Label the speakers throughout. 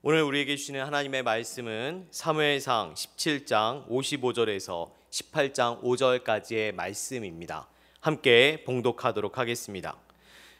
Speaker 1: 오늘 우리에게 주시는 하나님의 말씀은 사무엘상 17장 55절에서 18장 5절까지의 말씀입니다. 함께 봉독하도록 하겠습니다.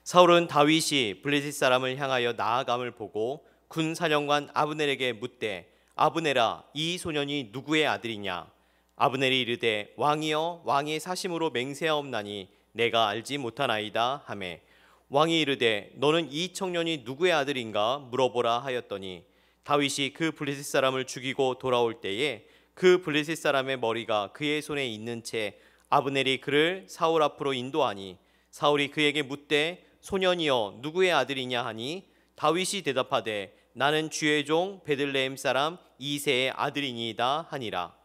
Speaker 1: 사울은 다윗이 블레셋 사람을 향하여 나아감을 보고 군사령관 아브넬에게 묻되, 아브넬아, 이 소년이 누구의 아들이냐? 아브넬이 이르되, 왕이여, 왕의 사심으로 맹세하옵나니 내가 알지 못하나이다 하매, 왕이 이르되, 너는 이 청년이 누구의 아들인가 물어보라 하였더니, 다윗이 그 블레셋 사람을 죽이고 돌아올 때에 그 블레셋 사람의 머리가 그의 손에 있는 채 아브넬이 그를 사울 앞으로 인도하니, 사울이 그에게 묻되, 소년이여 누구의 아들이냐 하니, 다윗이 대답하되, 나는 주의 종 베들레헴 사람 이새의 아들이니이다 하니라.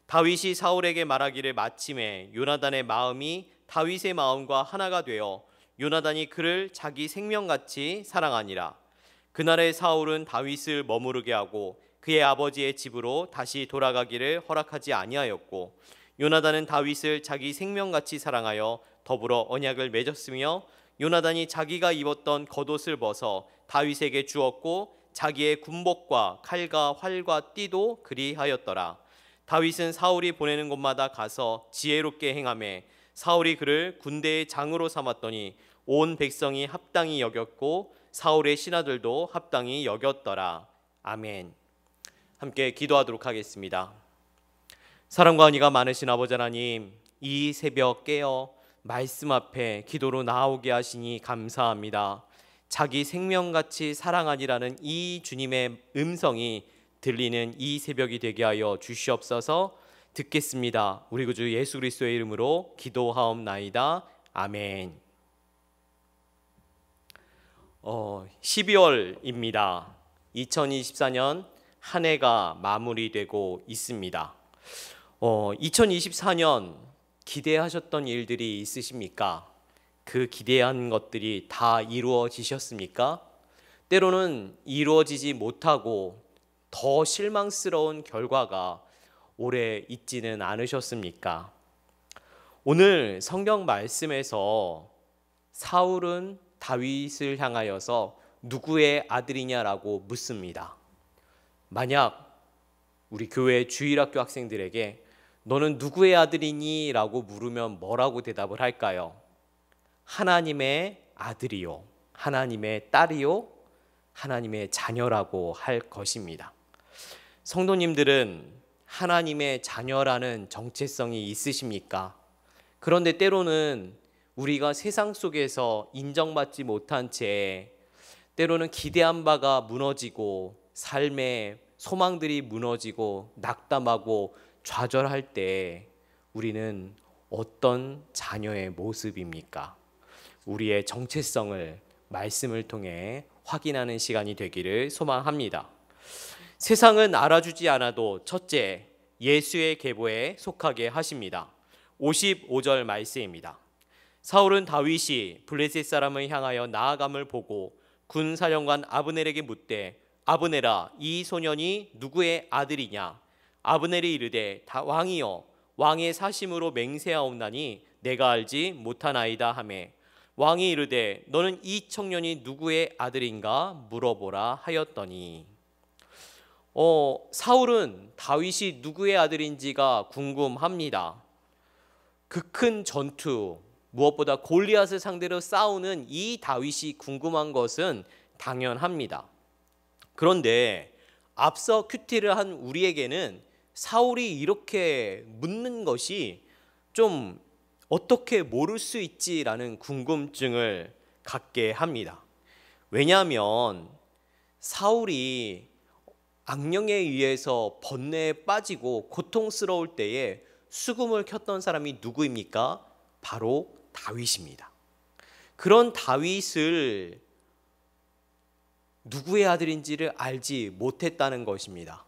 Speaker 1: 다윗이 사울에게 말하기를 마침에 요나단의 마음이 다윗의 마음과 하나가 되어 요나단이 그를 자기 생명같이 사랑하니라. 그날에 사울은 다윗을 머무르게 하고 그의 아버지의 집으로 다시 돌아가기를 허락하지 아니하였고, 요나단은 다윗을 자기 생명같이 사랑하여 더불어 언약을 맺었으며, 요나단이 자기가 입었던 겉옷을 벗어 다윗에게 주었고 자기의 군복과 칼과 활과 띠도 그리하였더라. 다윗은 사울이 보내는 곳마다 가서 지혜롭게 행하며 사울이 그를 군대의 장으로 삼았더니 온 백성이 합당히 여겼고 사울의 신하들도 합당히 여겼더라. 아멘. 함께 기도하도록 하겠습니다. 사랑과 은혜가 많으신 아버지 하나님, 이 새벽 깨어 말씀 앞에 기도로 나오게 하시니 감사합니다. 자기 생명같이 사랑하니라는 이 주님의 음성이 들리는 이 새벽이 되게 하여 주시옵소서. 듣겠습니다. 우리 구주 예수 그리스도의 이름으로 기도하옵나이다. 아멘. 12월입니다. 2024년 한 해가 마무리되고 있습니다. 2024년 기대하셨던 일들이 있으십니까? 그 기대한 것들이 다 이루어지셨습니까? 때로는 이루어지지 못하고 더 실망스러운 결과가 오래 있지는 않으셨습니까? 오늘 성경 말씀에서 사울은 다윗을 향하여서 누구의 아들이냐라고 묻습니다. 만약 우리 교회 주일학교 학생들에게 너는 누구의 아들이니? 라고 물으면 뭐라고 대답을 할까요? 하나님의 아들이요, 하나님의 딸이요, 하나님의 자녀라고 할 것입니다. 성도님들은 하나님의 자녀라는 정체성이 있으십니까? 그런데 때로는 우리가 세상 속에서 인정받지 못한 채, 때로는 기대한 바가 무너지고 삶의 소망들이 무너지고 낙담하고 좌절할 때 우리는 어떤 자녀의 모습입니까? 우리의 정체성을 말씀을 통해 확인하는 시간이 되기를 소망합니다. 세상은 알아주지 않아도 첫째, 예수의 계보에 속하게 하십니다. 55절 말씀입니다. 사울은 다윗이 블레셋 사람을 향하여 나아감을 보고 군사령관 아브넬에게 묻되, 아브넬아, 이 소년이 누구의 아들이냐? 아브넬이 이르되, 왕이여, 왕의 사심으로 맹세하옵나니 내가 알지 못하나이다 하매, 왕이 이르되, 너는 이 청년이 누구의 아들인가 물어보라 하였더니, 사울은 다윗이 누구의 아들인지가 궁금합니다. 그 큰 전투, 무엇보다 골리앗을 상대로 싸우는 이 다윗이 궁금한 것은 당연합니다. 그런데 앞서 큐티를 한 우리에게는 사울이 이렇게 묻는 것이 좀 어떻게 모를 수 있지라는 궁금증을 갖게 합니다. 왜냐하면 사울이 악령에 의해서 번뇌에 빠지고 고통스러울 때에 수금을 켰던 사람이 누구입니까? 바로 다윗입니다. 그런 다윗을 누구의 아들인지를 알지 못했다는 것입니다.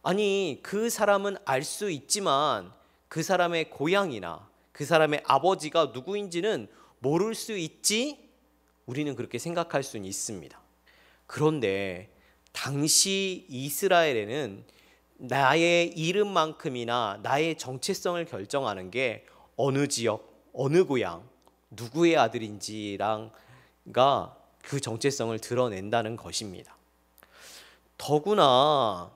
Speaker 1: 아니, 그 사람은 알 수 있지만 그 사람의 고향이나 그 사람의 아버지가 누구인지는 모를 수 있지? 우리는 그렇게 생각할 수는 있습니다. 그런데 당시 이스라엘에는 나의 이름만큼이나 나의 정체성을 결정하는 게 어느 지역, 어느 고향, 누구의 아들인지가 그 정체성을 드러낸다는 것입니다. 더구나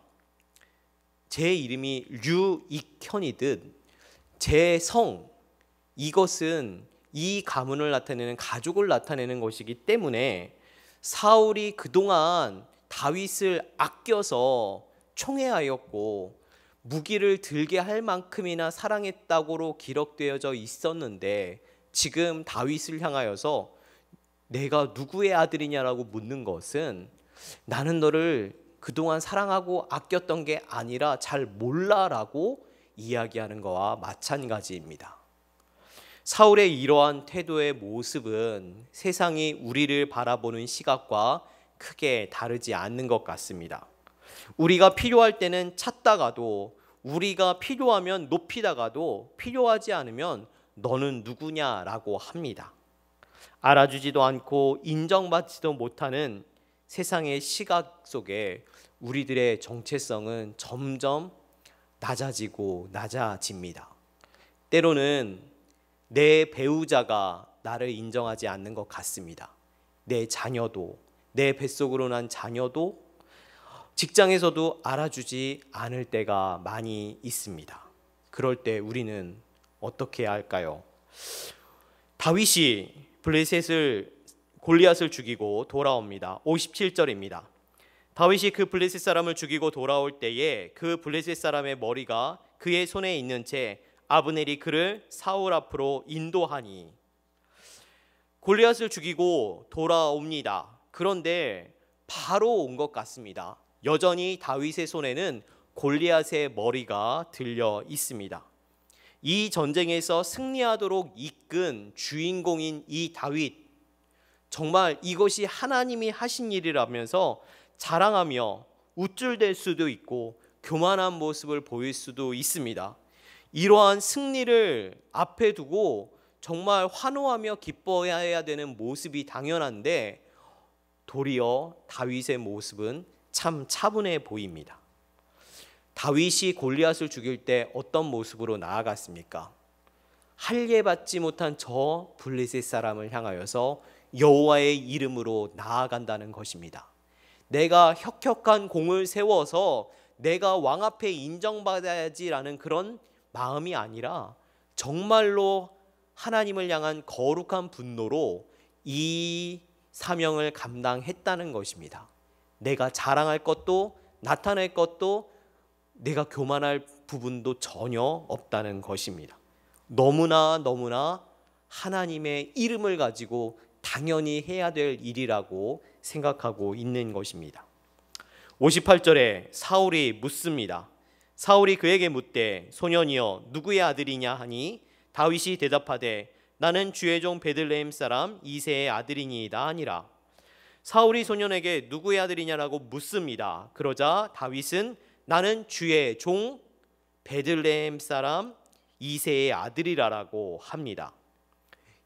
Speaker 1: 제 이름이 류익현이듯 제 성, 이것은 이 가문을 나타내는, 가족을 나타내는 것이기 때문에 사울이 그동안 다윗을 아껴서 총애하였고 무기를 들게 할 만큼이나 사랑했다고로 기록되어져 있었는데, 지금 다윗을 향하여서 내가 누구의 아들이냐라고 묻는 것은 나는 너를 그동안 사랑하고 아꼈던 게 아니라 잘 몰라라고 이야기하는 것과 마찬가지입니다. 사울의 이러한 태도의 모습은 세상이 우리를 바라보는 시각과 크게 다르지 않는 것 같습니다. 우리가 필요할 때는 찾다가도, 우리가 필요하면 높이다가도, 필요하지 않으면 너는 누구냐라고 합니다. 알아주지도 않고 인정받지도 못하는 세상의 시각 속에 우리들의 정체성은 점점 낮아지고 낮아집니다. 때로는 내 배우자가 나를 인정하지 않는 것 같습니다. 내 자녀도, 내 뱃속으로 난 자녀도, 직장에서도 알아주지 않을 때가 많이 있습니다. 그럴 때 우리는 어떻게 해야 할까요? 다윗이 골리앗을 죽이고 돌아옵니다. 57절입니다. 다윗이 그 블레셋 사람을 죽이고 돌아올 때에 그 블레셋 사람의 머리가 그의 손에 있는 채 아브넬이 그를 사울 앞으로 인도하니. 골리앗을 죽이고 돌아옵니다. 그런데 바로 온 것 같습니다. 여전히 다윗의 손에는 골리앗의 머리가 들려 있습니다. 이 전쟁에서 승리하도록 이끈 주인공인 이 다윗, 정말 이것이 하나님이 하신 일이라면서 자랑하며 우쭐댈 수도 있고 교만한 모습을 보일 수도 있습니다. 이러한 승리를 앞에 두고 정말 환호하며 기뻐해야 되는 모습이 당연한데, 도리어 다윗의 모습은 참 차분해 보입니다. 다윗이 골리앗을 죽일 때 어떤 모습으로 나아갔습니까? 할례받지 못한 저 블레셋 사람을 향하여서 여호와의 이름으로 나아간다는 것입니다. 내가 혁혁한 공을 세워서 내가 왕 앞에 인정받아야지라는 그런 마음이 아니라 정말로 하나님을 향한 거룩한 분노로 이 사명을 감당했다는 것입니다. 내가 자랑할 것도 나타낼 것도 내가 교만할 부분도 전혀 없다는 것입니다. 너무나 하나님의 이름을 가지고 당연히 해야 될 일이라고 생각하고 있는 것입니다. 58절에 사울이 묻습니다. 사울이 그에게 묻되 소년이여 누구의 아들이냐 하니 다윗이 대답하되 나는 주의 종 베들레헴 사람 이새의 아들이니이다 하니라. 사울이 소년에게 누구의 아들이냐라고 묻습니다. 그러자 다윗은 나는 주의 종 베들레헴 사람 이새의 아들이라고 합니다.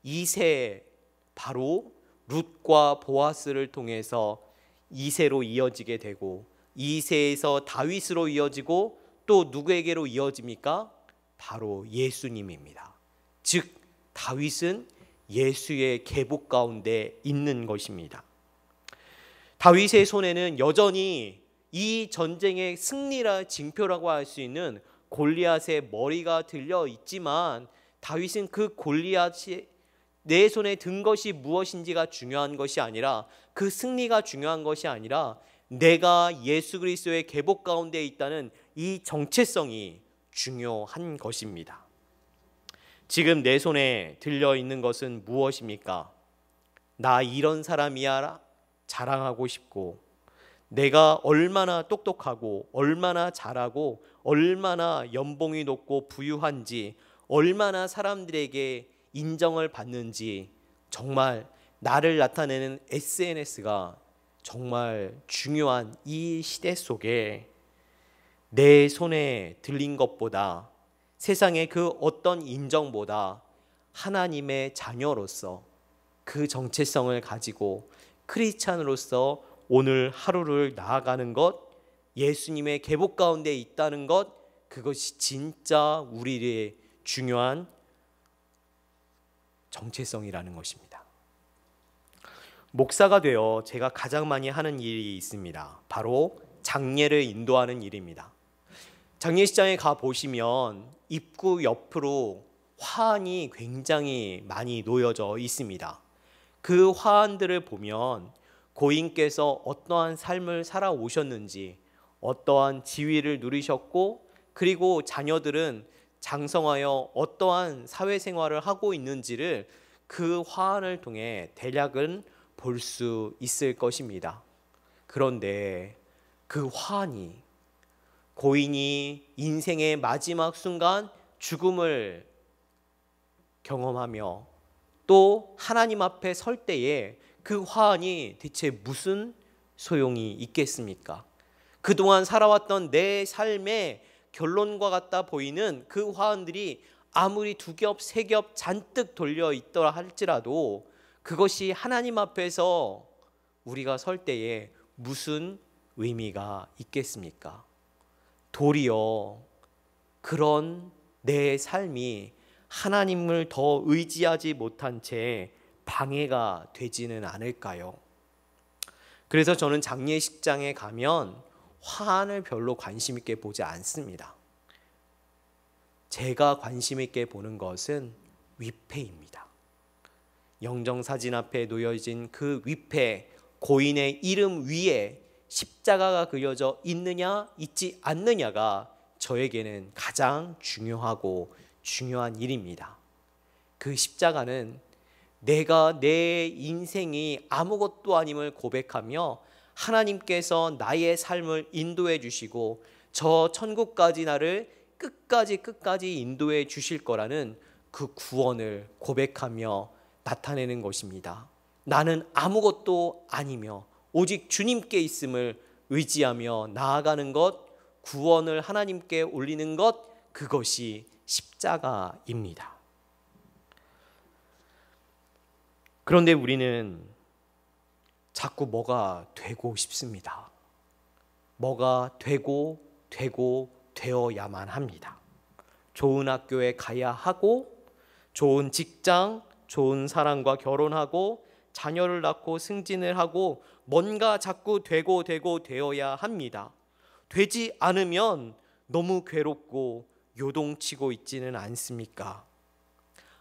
Speaker 1: 이새, 바로 룻과 보아스를 통해서 이새로 이어지게 되고, 이새에서 다윗으로 이어지고 또 누구에게로 이어집니까? 바로 예수님입니다. 즉 다윗은 예수의 계복 가운데 있는 것입니다. 다윗의 손에는 여전히 이 전쟁의 승리라 징표라고 할 수 있는 골리앗의 머리가 들려 있지만, 다윗은 그 골리앗이 내 손에 든 것이 무엇인지가 중요한 것이 아니라, 그 승리가 중요한 것이 아니라 내가 예수 그리스도의 계복 가운데 있다는 이 정체성이 중요한 것입니다. 지금 내 손에 들려 있는 것은 무엇입니까? 나 이런 사람이야 자랑하고 싶고, 내가 얼마나 똑똑하고 얼마나 잘하고 얼마나 연봉이 높고 부유한지, 얼마나 사람들에게 인정을 받는지, 정말 나를 나타내는 SNS가 정말 중요한 이 시대 속에 내 손에 들린 것보다, 세상의 그 어떤 인정보다 하나님의 자녀로서 그 정체성을 가지고 크리스찬으로서 오늘 하루를 나아가는 것, 예수님의 계복 가운데 있다는 것, 그것이 진짜 우리의 중요한 정체성이라는 것입니다. 목사가 되어 제가 가장 많이 하는 일이 있습니다. 바로 장례를 인도하는 일입니다. 장례식장에 가 보시면 입구 옆으로 화환이 굉장히 많이 놓여져 있습니다. 그 화환들을 보면 고인께서 어떠한 삶을 살아오셨는지, 어떠한 지위를 누리셨고, 그리고 자녀들은 장성하여 어떠한 사회생활을 하고 있는지를 그 화환을 통해 대략은 볼 수 있을 것입니다. 그런데 그 화환이 고인이 인생의 마지막 순간 죽음을 경험하며 또 하나님 앞에 설 때에 그 화환이 대체 무슨 소용이 있겠습니까? 그동안 살아왔던 내 삶의 결론과 같다 보이는 그 화환들이 아무리 두 겹, 세 겹 잔뜩 돌려 있더라 할지라도 그것이 하나님 앞에서 우리가 설 때에 무슨 의미가 있겠습니까? 도리어 그런 내 삶이 하나님을 더 의지하지 못한 채 방해가 되지는 않을까요? 그래서 저는 장례식장에 가면 화환을 별로 관심 있게 보지 않습니다. 제가 관심 있게 보는 것은 위패입니다. 영정사진 앞에 놓여진 그 위패, 고인의 이름 위에 십자가가 그려져 있느냐 있지 않느냐가 저에게는 가장 중요한 일입니다. 그 십자가는 내가 내 인생이 아무것도 아님을 고백하며 하나님께서 나의 삶을 인도해 주시고 저 천국까지 나를 끝까지 인도해 주실 거라는 그 구원을 고백하며 나타내는 것입니다. 나는 아무것도 아니며 오직 주님께 있음을 의지하며 나아가는 것, 구원을 하나님께 올리는 것, 그것이 십자가입니다. 그런데 우리는 자꾸 뭐가 되고 싶습니다. 뭐가 되어야만 합니다. 좋은 학교에 가야 하고, 좋은 직장, 좋은 사람과 결혼하고, 자녀를 낳고 승진을 하고, 뭔가 자꾸 되어야 합니다. 되지 않으면 너무 괴롭고 요동치고 있지는 않습니까?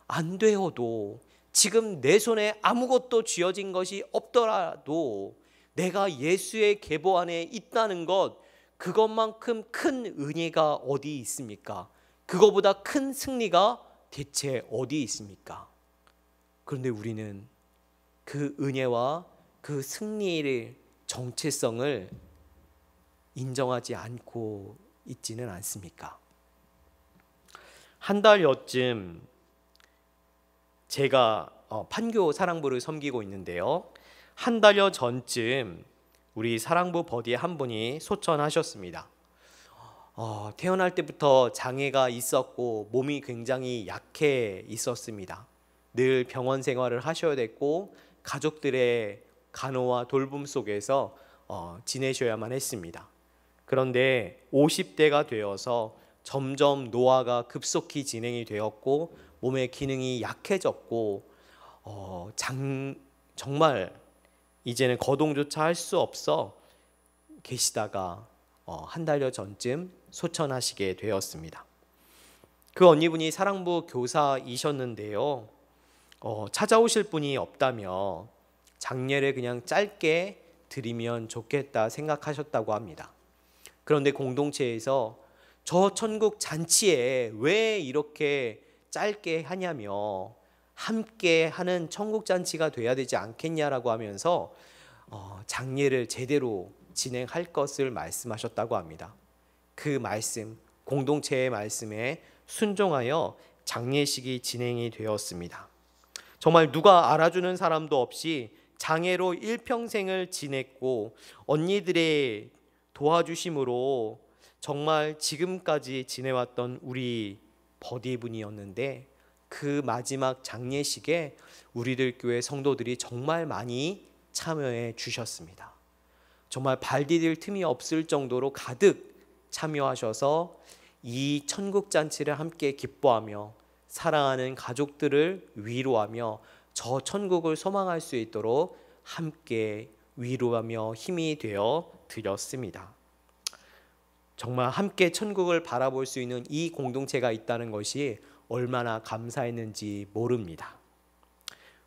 Speaker 1: 안 되어도 지금 내 손에 아무것도 쥐어진 것이 없더라도 내가 예수의 계보 안에 있다는 것, 그것만큼 큰 은혜가 어디 있습니까? 그거보다 큰 승리가 대체 어디 있습니까? 그런데 우리는 그 은혜와 그 승리의 정체성을 인정하지 않고 있지는 않습니까? 한 달여쯤 제가 판교 사랑부를 섬기고 있는데요. 한 달여 전쯤 우리 사랑부 버디 한 분이 소천하셨습니다. 태어날 때부터 장애가 있었고 몸이 굉장히 약해 있었습니다. 늘 병원 생활을 하셔야 됐고 가족들의 간호와 돌봄 속에서 지내셔야만 했습니다. 그런데 50대가 되어서 점점 노화가 급속히 진행이 되었고 몸의 기능이 약해졌고 정말 이제는 거동조차 할 수 없어 계시다가 한 달여 전쯤 소천하시게 되었습니다. 그 언니분이 사랑부 교사이셨는데요. 찾아오실 분이 없다며 장례를 그냥 짧게 드리면 좋겠다 생각하셨다고 합니다. 그런데 공동체에서 저 천국 잔치에 왜 이렇게 짧게 하냐며 함께 하는 천국 잔치가 돼야 되지 않겠냐라고 하면서 장례를 제대로 진행할 것을 말씀하셨다고 합니다. 그 말씀, 공동체의 말씀에 순종하여 장례식이 진행이 되었습니다. 정말 누가 알아주는 사람도 없이 장애로 일평생을 지냈고 언니들의 도와주심으로 정말 지금까지 지내왔던 우리 버디분이었는데 그 마지막 장례식에 우리들 교회 성도들이 정말 많이 참여해 주셨습니다. 정말 발 디딜 틈이 없을 정도로 가득 참여하셔서 이 천국잔치를 함께 기뻐하며 사랑하는 가족들을 위로하며 저 천국을 소망할 수 있도록 함께 위로하며 힘이 되어 드렸습니다. 정말 함께 천국을 바라볼 수 있는 이 공동체가 있다는 것이 얼마나 감사했는지 모릅니다.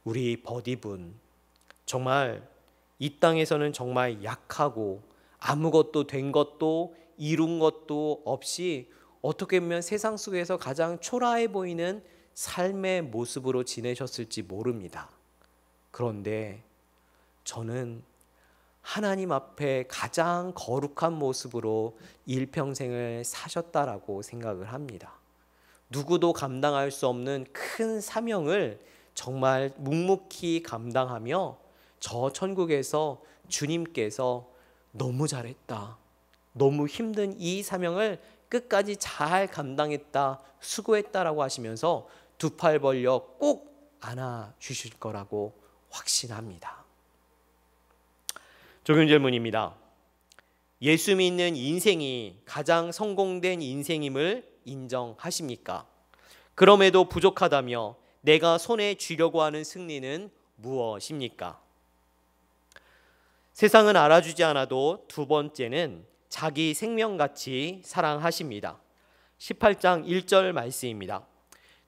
Speaker 1: 우리 버디분, 정말 이 땅에서는 정말 약하고 아무것도 된 것도 이룬 것도 없이 어떻게 보면 세상 속에서 가장 초라해 보이는 삶의 모습으로 지내셨을지 모릅니다. 그런데 저는 하나님 앞에 가장 거룩한 모습으로 일평생을 사셨다라고 생각을 합니다. 누구도 감당할 수 없는 큰 사명을 정말 묵묵히 감당하며 저 천국에서 주님께서 너무 잘했다, 너무 힘든 이 사명을 끝까지 잘 감당했다, 수고했다라고 하시면서 두 팔 벌려 꼭 안아주실 거라고 확신합니다. 적용 질문입니다. 예수 믿는 인생이 가장 성공된 인생임을 인정하십니까? 그럼에도 부족하다며 내가 손에 쥐려고 하는 승리는 무엇입니까? 세상은 알아주지 않아도 두 번째는 자기 생명같이 사랑하십니다. 18장 1절 말씀입니다.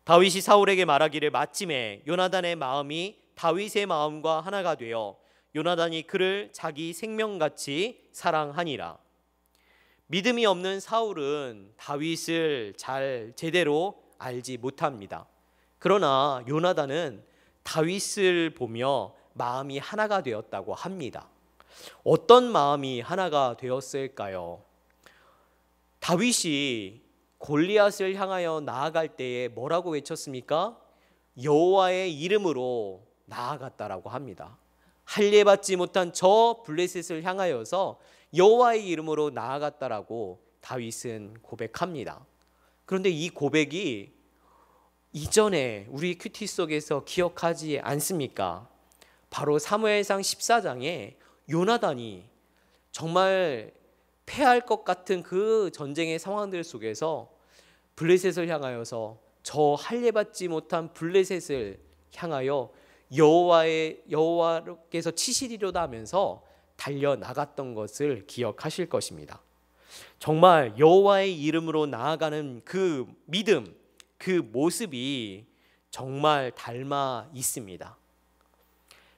Speaker 1: 다윗이 사울에게 말하기를 마침에 요나단의 마음이 다윗의 마음과 하나가 되어 요나단이 그를 자기 생명같이 사랑하니라. 믿음이 없는 사울은 다윗을 제대로 알지 못합니다. 그러나 요나단은 다윗을 보며 마음이 하나가 되었다고 합니다. 어떤 마음이 하나가 되었을까요? 다윗이 골리앗을 향하여 나아갈 때에 뭐라고 외쳤습니까? 여호와의 이름으로 나아갔다라고 합니다. 할례받지 못한 저 블레셋을 향하여서 여호와의 이름으로 나아갔다라고 다윗은 고백합니다. 그런데 이 고백이 이전에 우리 큐티 속에서 기억하지 않습니까? 바로 사무엘상 14장에 요나단이 정말 패할 것 같은 그 전쟁의 상황들 속에서 블레셋을 향하여서 저 할례받지 못한 블레셋을 향하여 여호와께서 치시리로다 하면서 달려나갔던 것을 기억하실 것입니다. 정말 여호와의 이름으로 나아가는 그 믿음, 그 모습이 정말 닮아 있습니다.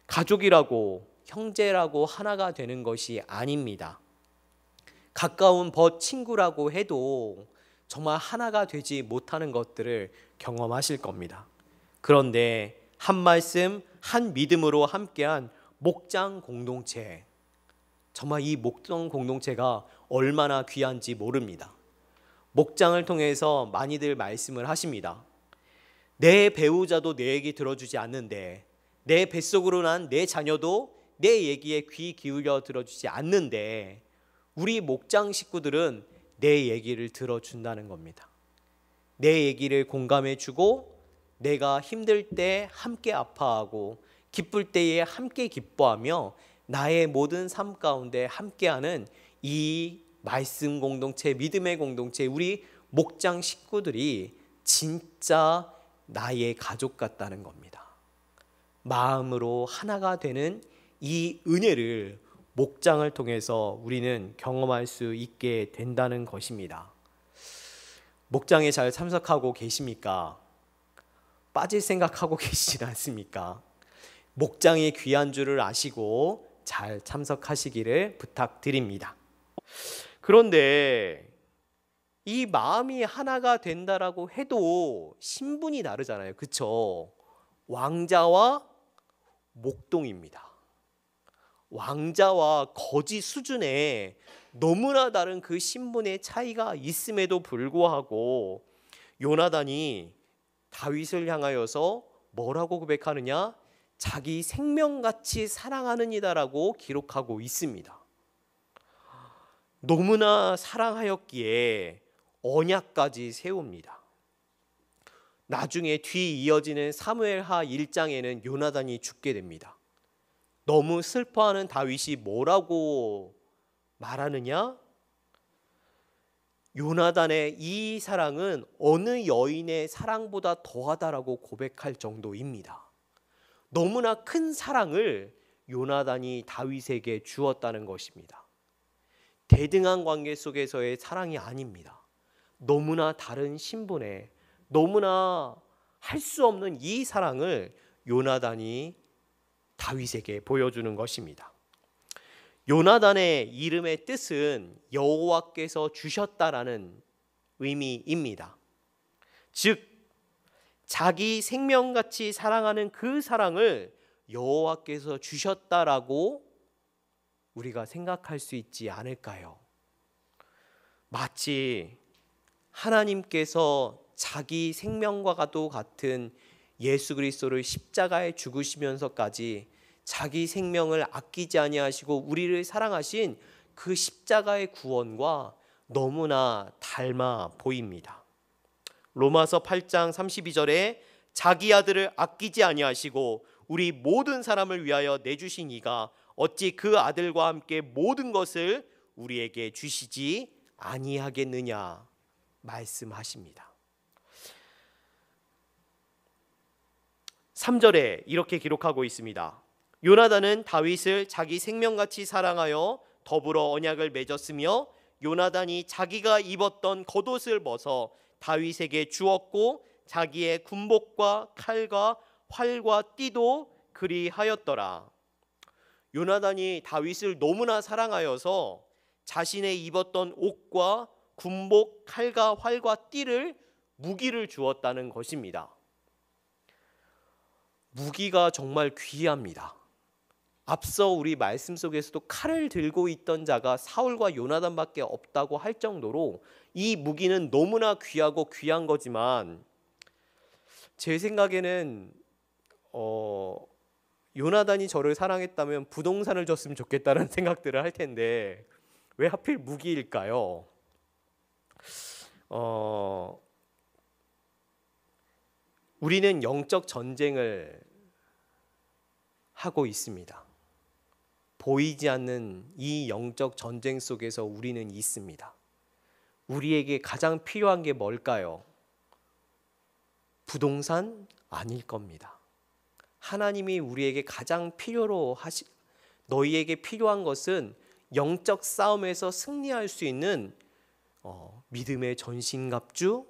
Speaker 1: 가족이라고 형제라고 하나가 되는 것이 아닙니다. 가까운 친구라고 해도 정말 하나가 되지 못하는 것들을 경험하실 겁니다. 그런데 한 말씀, 한 믿음으로 함께한 목장 공동체, 정말 이 목장 공동체가 얼마나 귀한지 모릅니다. 목장을 통해서 많이들 말씀을 하십니다. 내 배우자도 내 얘기 들어주지 않는데, 내 뱃속으로 난 내 자녀도 내 얘기에 귀 기울여 들어주지 않는데 우리 목장 식구들은 내 얘기를 들어준다는 겁니다. 내 얘기를 공감해주고 내가 힘들 때 함께 아파하고 기쁠 때에 함께 기뻐하며 나의 모든 삶 가운데 함께하는 이 말씀 공동체, 믿음의 공동체, 우리 목장 식구들이 진짜 나의 가족 같다는 겁니다. 마음으로 하나가 되는 이 은혜를 목장을 통해서 우리는 경험할 수 있게 된다는 것입니다. 목장에 잘 참석하고 계십니까? 빠질 생각하고 계시지 않습니까? 목장이 귀한 줄을 아시고 잘 참석하시기를 부탁드립니다. 그런데 이 마음이 하나가 된다라고 해도 신분이 다르잖아요. 그렇죠? 왕자와 목동입니다. 왕자와 거지 수준의 너무나 다른 그 신분의 차이가 있음에도 불구하고 요나단이 다윗을 향하여서 뭐라고 고백하느냐? 자기 생명같이 사랑하는 이다라고 기록하고 있습니다. 너무나 사랑하였기에 언약까지 세웁니다. 나중에 뒤 이어지는 사무엘하 1장에는 요나단이 죽게 됩니다. 너무 슬퍼하는 다윗이 뭐라고 말하느냐? 요나단의 이 사랑은 어느 여인의 사랑보다 더하다라고 고백할 정도입니다. 너무나 큰 사랑을 요나단이 다윗에게 주었다는 것입니다. 대등한 관계 속에서의 사랑이 아닙니다. 너무나 다른 신분에 너무나 할 수 없는 이 사랑을 요나단이 다윗에게 보여주는 것입니다. 요나단의 이름의 뜻은 여호와께서 주셨다라는 의미입니다. 즉 자기 생명같이 사랑하는 그 사랑을 여호와께서 주셨다라고 우리가 생각할 수 있지 않을까요? 마치 하나님께서 자기 생명과도 같은 예수 그리스도를 십자가에 죽으시면서까지 자기 생명을 아끼지 아니하시고 우리를 사랑하신 그 십자가의 구원과 너무나 닮아 보입니다. 로마서 8장 32절에 자기 아들을 아끼지 아니하시고 우리 모든 사람을 위하여 내주신 이가 어찌 그 아들과 함께 모든 것을 우리에게 주시지 아니하겠느냐 말씀하십니다. 3절에 이렇게 기록하고 있습니다. 요나단은 다윗을 자기 생명같이 사랑하여 더불어 언약을 맺었으며 요나단이 자기가 입었던 겉옷을 벗어 다윗에게 주었고 자기의 군복과 칼과 활과 띠도 그리하였더라. 요나단이 다윗을 너무나 사랑하여서 자신의 입었던 옷과 군복, 칼과 활과 띠를 무기를 주었다는 것입니다. 무기가 정말 귀합니다. 앞서 우리 말씀 속에서도 칼을 들고 있던 자가 사울과 요나단밖에 없다고 할 정도로 이 무기는 너무나 귀하고 귀한 거지만 제 생각에는 요나단이 저를 사랑했다면 부동산을 줬으면 좋겠다는 생각들을 할 텐데 왜 하필 무기일까요? 우리는 영적 전쟁을 하고 있습니다. 보이지 않는 이 영적 전쟁 속에서 우리는 있습니다. 우리에게 가장 필요한 게 뭘까요? 부동산? 아닐 겁니다. 하나님이 우리에게 가장 너희에게 필요한 것은 영적 싸움에서 승리할 수 있는 믿음의 전신갑주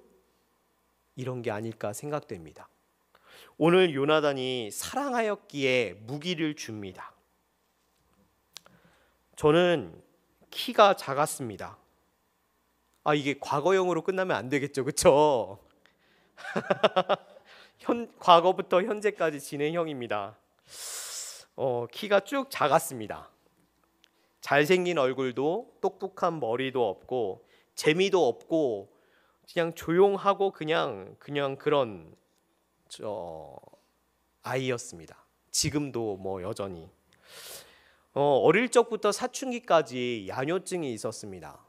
Speaker 1: 이런 게 아닐까 생각됩니다. 오늘 요나단이 사랑하였기에 무기를 줍니다. 저는 키가 작았습니다. 이게 과거형으로 끝나면 안 되겠죠, 그렇죠? 과거부터 현재까지 진행형입니다. 키가 쭉 작았습니다. 잘생긴 얼굴도 똑똑한 머리도 없고 재미도 없고 그냥 조용하고 그냥 그런 아이였습니다. 지금도 뭐 여전히 어릴 적부터 사춘기까지 야뇨증이 있었습니다.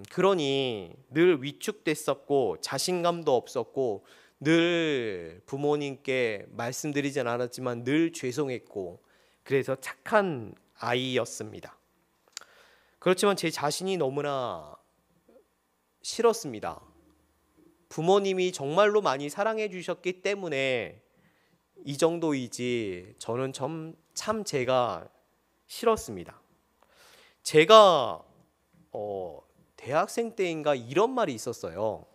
Speaker 1: 그러니 늘 위축됐었고 자신감도 없었고 늘 부모님께 말씀드리진 않았지만 늘 죄송했고 그래서 착한 아이였습니다. 그렇지만 제 자신이 너무나 싫었습니다. 부모님이 정말로 많이 사랑해 주셨기 때문에 이 정도이지 저는 참 제가 싫었습니다. 제가 대학생 때인가 이런 말이 있었어요.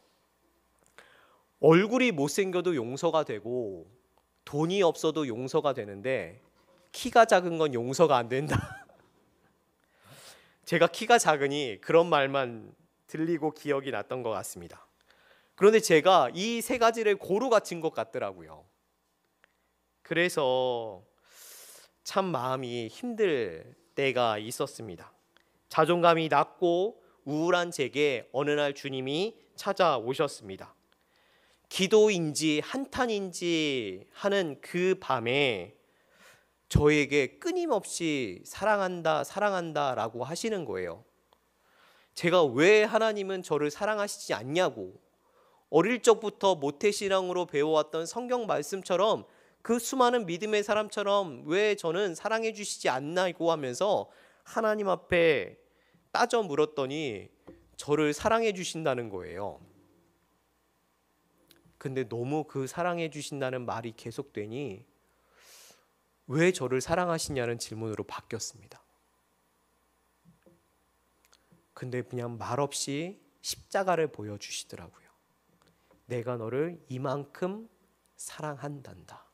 Speaker 1: 얼굴이 못생겨도 용서가 되고 돈이 없어도 용서가 되는데 키가 작은 건 용서가 안 된다. 제가 키가 작으니 그런 말만 들리고 기억이 났던 것 같습니다. 그런데 제가 이 세 가지를 고루 갖춘 것 같더라고요. 그래서 참 마음이 힘들 때가 있었습니다. 자존감이 낮고 우울한 제게 어느 날 주님이 찾아오셨습니다. 기도인지 한탄인지 하는 그 밤에 저에게 끊임없이 사랑한다 라고 하시는 거예요. 제가 왜 하나님은 저를 사랑하시지 않냐고, 어릴 적부터 모태신앙으로 배워왔던 성경 말씀처럼 그 수많은 믿음의 사람처럼 왜 저는 사랑해 주시지 않나고 하면서 하나님 앞에 따져 물었더니 저를 사랑해 주신다는 거예요. 근데 너무 그 사랑해 주신다는 말이 계속되니 왜 저를 사랑하시냐는 질문으로 바뀌었습니다. 근데 그냥 말없이 십자가를 보여주시더라고요. 내가 너를 이만큼 사랑한단다.